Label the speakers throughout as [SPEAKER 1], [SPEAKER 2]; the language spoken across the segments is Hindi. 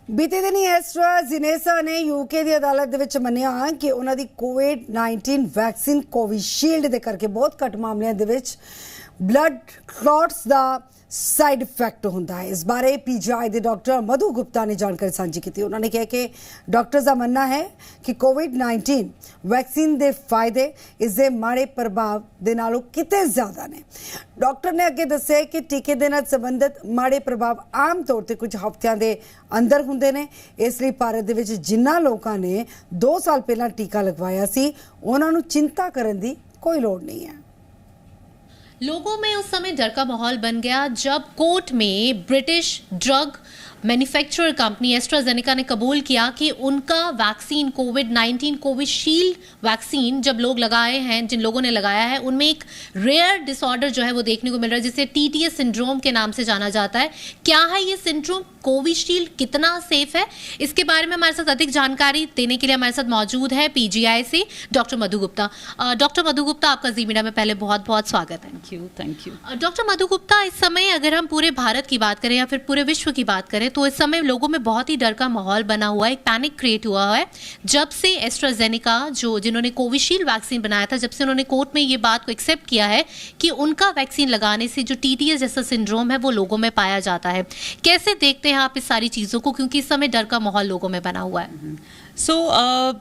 [SPEAKER 1] बीते दिन ही एस्ट्राजेनेका ने यूके की अदालत दे विच मन्निया कि उन्हां दी कोविड-19 वैक्सीन कोविशील्ड दे करके बहुत घट मामलों दे विच ब्लड क्लॉट्स दा साइड इफेक्ट होंदा है। इस बारे पीजीआई के डॉक्टर मधु गुप्ता ने जानकारी साझी की। उन्होंने कहा कि डॉक्टर्स का मानना है कि कोविड-19 वैक्सीन के फायदे इसके माड़े प्रभाव के नालों किते ज्यादा ने। डॉक्टर ने अगे दस्सिया कि टीके के नाल संबंधित माड़े प्रभाव आम तौर पर कुछ हफ्तियां के अंदर होंदे ने। इसलिए भारत दे विच जिन्हां लोकां ने 2 साल पहला टीका लगवाया सी उन्हां नूं चिंता करन दी कोई लोड़ नहीं है।
[SPEAKER 2] लोगों में उस समय डर का माहौल बन गया जब कोर्ट में British drug manufacturer company AstraZeneca ने कबूल किया कि उनका वैक्सीन कोविड-19 कोविशील्ड वैक्सीन जब लोग लगाए हैं, जिन लोगों ने लगाया है, उनमें एक रेयर डिसऑर्डर जो है वो देखने को मिल रहा है जिसे टीटीएस सिंड्रोम के नाम से जाना जाता है। क्या है ये सिंड्रोम? कोविशील्ड कितना सेफ है? इसके बारे में हमारे साथ अधिक जानकारी देने के लिए हमारे साथ मौजूद है पीजीआई से डॉक्टर मधु गुप्ता। डॉक्टर मधु गुप्ता, आपका जी मीडिया में पहले बहुत बहुत स्वागत है।
[SPEAKER 3] Thank you.
[SPEAKER 2] डॉक्टर मधु गुप्ता, इस समय अगर हम पूरे भारत की बात करें या फिर पूरे विश्व की बात करें तो इस समय लोगों में बहुत ही डर का माहौल बना हुआ है, एक पैनिक क्रिएट हुआ है जब से एस्ट्राजेनेका जिन्होंने कोविशील्ड वैक्सीन बनाया था, जब से उन्होंने कोर्ट में ये बात को एक्सेप्ट किया है कि उनका वैक्सीन लगाने से जो टीटीएस जैसा सिंड्रोम है वो लोगों में पाया जाता है। कैसे देखते हैं आप इस सारी चीजों को, क्योंकि इस समय डर का माहौल लोगों में बना हुआ है?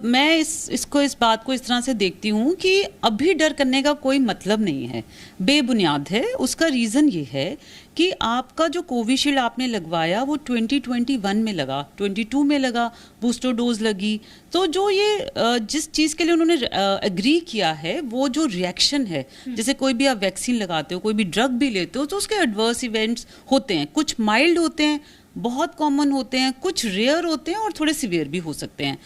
[SPEAKER 3] मैं इस बात को इस तरह से देखती हूँ कि अभी डर करने का कोई मतलब नहीं है, बेबुनियाद है। उसका रीज़न ये है कि आपका जो कोविशील्ड आपने लगवाया वो 2021 में लगा, 22 में लगा, बूस्टर डोज लगी। तो जो ये जिस चीज़ के लिए उन्होंने एग्री किया है वो जो रिएक्शन है, जैसे कोई भी आप वैक्सीन लगाते हो, कोई भी ड्रग भी लेते हो तो उसके एडवर्स इवेंट्स होते हैं। कुछ माइल्ड होते हैं, बहुत कॉमन होते हैं, कुछ रेयर होते हैं और थोड़े सीवियर भी हो सकते हैं।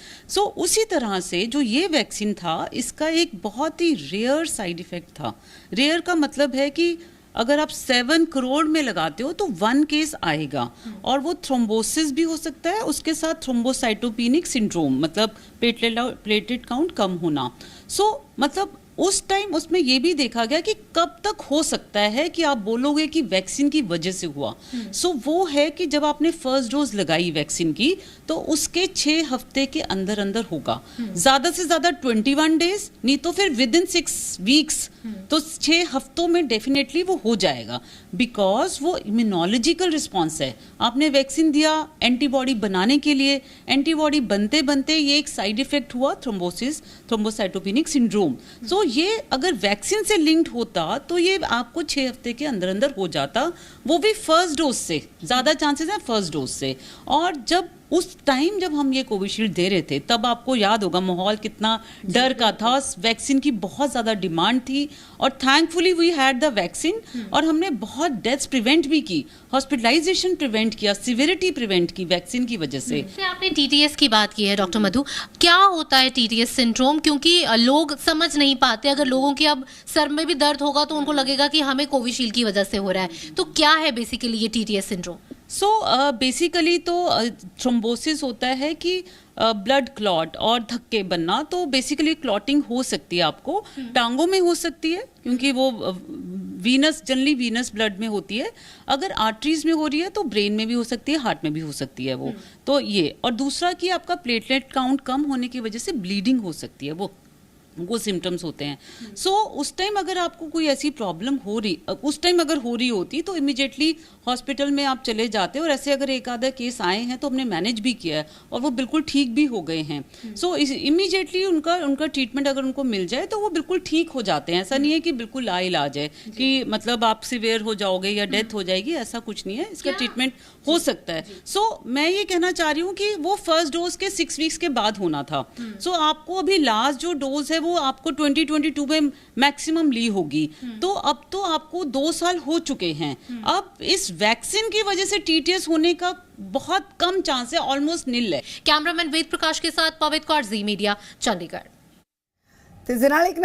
[SPEAKER 3] उसी तरह से जो ये वैक्सीन था, इसका एक बहुत ही रेयर साइड इफ़ेक्ट था। रेयर का मतलब है कि अगर आप 7 करोड़ में लगाते हो तो 1 केस आएगा, और वो थ्रोम्बोसिस भी हो सकता है, उसके साथ थ्रोम्बोसाइटोपेनिक सिंड्रोम, मतलब प्लेटलेट काउंट कम होना। मतलब उस टाइम उसमें ये भी देखा गया कि कब तक हो सकता है कि आप बोलोगे कि वैक्सीन की वजह से हुआ। वो है कि जब आपने फर्स्ट डोज लगाई वैक्सीन की तो उसके 6 हफ्ते के अंदर अंदर होगा, ज्यादा से ज्यादा 21 डेज, नहीं तो फिर विद इन 6 वीक्स। तो 6 हफ्तों में डेफिनेटली वो हो जाएगा, बिकॉज वो इम्यूनोलॉजिकल रिस्पॉन्स है। आपने वैक्सीन दिया एंटीबॉडी बनाने के लिए, एंटीबॉडी बनते बनते ये एक साइड इफेक्ट हुआ, थ्रोम्बोसिस, थ्रोम्बोसाइटोपेनिक सिंड्रोम। ये अगर वैक्सीन से लिंक्ड होता तो ये आपको 6 हफ्ते के अंदर अंदर हो जाता, वो भी फर्स्ट डोज से। ज्यादा चांसेस हैं फर्स्ट डोज से। और जब उस टाइम जब हम ये कोविशील्ड दे रहे थे तब आपको याद होगा माहौल कितना डर का था, वैक्सीन की बहुत ज़्यादा डिमांड थी, और thankfully we had the vaccine, और हमने बहुत डेथ्स प्रिवेंट भी की, हॉस्पिटलाइजेशन प्रिवेंट किया, सिवियरिटी प्रिवेंट की वैक्सीन की वजह से।
[SPEAKER 2] आपने टीटीएस की बात की है डॉक्टर मधु, क्या होता है टीटीएस सिंड्रोम? क्योंकि लोग समझ नहीं पाते। अगर लोगों के अब सर में भी दर्द होगा तो उनको लगेगा कि हमें कोविशील्ड की वजह से हो रहा है। तो क्या है बेसिकली ये टीटीएस सिंड्रोम?
[SPEAKER 3] बेसिकली तो थ्रोम्बोसिस होता है कि ब्लड क्लॉट और धक्के बनना। तो बेसिकली क्लॉटिंग हो सकती है आपको टांगों में हो सकती है, क्योंकि वो जनरली वीनस ब्लड में होती है। अगर आर्टरीज में हो रही है तो ब्रेन में भी हो सकती है, हार्ट में भी हो सकती है वो। तो ये, और दूसरा कि आपका प्लेटलेट काउंट कम होने की वजह से ब्लीडिंग हो सकती है, वो सिम्टम्स होते हैं। उस टाइम अगर आपको कोई ऐसी प्रॉब्लम हो रही, उस टाइम अगर हो रही होती तो इमीडिएटली हॉस्पिटल में आप चले जाते। और ऐसे अगर एक आधा केस आए हैं तो हमने मैनेज भी किया है और वो बिल्कुल ठीक भी हो गए हैं। इमीडिएटली उनका ट्रीटमेंट अगर उनको मिल जाए तो वो बिल्कुल ठीक हो जाते हैं। ऐसा नहीं है कि बिल्कुल लाइलाज है कि मतलब आप सिवियर हो जाओगे या डेथ हो जाएगी, ऐसा कुछ नहीं है। इसका ट्रीटमेंट हो सकता है। मैं ये कहना चाह रही हूँ कि वो फर्स्ट डोज के 6 वीक्स के बाद होना था। आपको अभी लास्ट जो डोज है वो आपको 2022 में मैक्सिमम ली होगी। तो अब तो आपको 2 साल हो चुके हैं। अब इस वैक्सीन की वजह से टीटीएस होने का बहुत कम चांस है, ऑलमोस्ट निल है।
[SPEAKER 2] कैमरामैन वेद प्रकाश के साथ पवित्र कौर, जी मीडिया, चंडीगढ़।